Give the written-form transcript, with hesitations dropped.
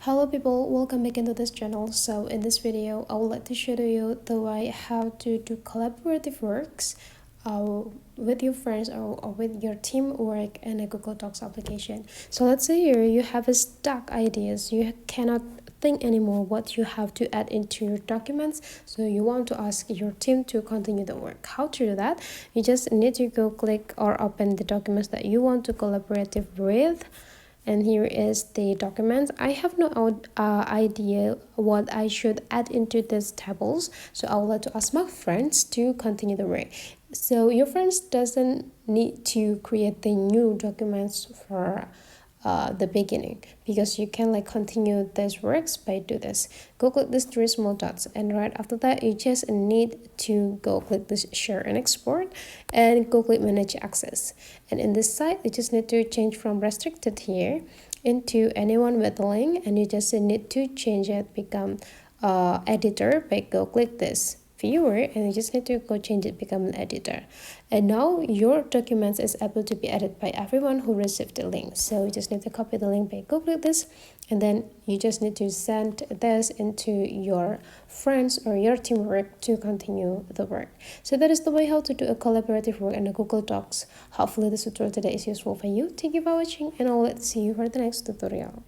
Hello people, welcome back into this channel. So in this video I would like to show you the way how to do collaborative works with your friends or with your teamwork in a Google Docs application. So let's say here you have a stuck ideas, you cannot think anymore what you have to add into your documents, so you want to ask your team to continue the work. How to do that? You just need to go click or open the documents that you want to collaborative with, and here is the document. I have no idea what I should add into these tables, so I would like to ask my friends to continue the work. So your friends doesn't need to create the new documents for the beginning, because you can continue this works by do this. Go click this three small dots, and right after that you just need to go click this share and export and go click manage access. And in this side you just need to change from restricted here into anyone with a link, and you just need to change it become editor by go click this viewer, and you just need to go change it become an editor. And now your documents is able to be edited by everyone who received the link. So you just need to copy the link by go click this, and then you just need to send this into your friends or your teamwork to continue the work. So that is the way how to do a collaborative work in a Google Docs. Hopefully this tutorial today is useful for you. Thank you for watching, and I'll see you for the next tutorial.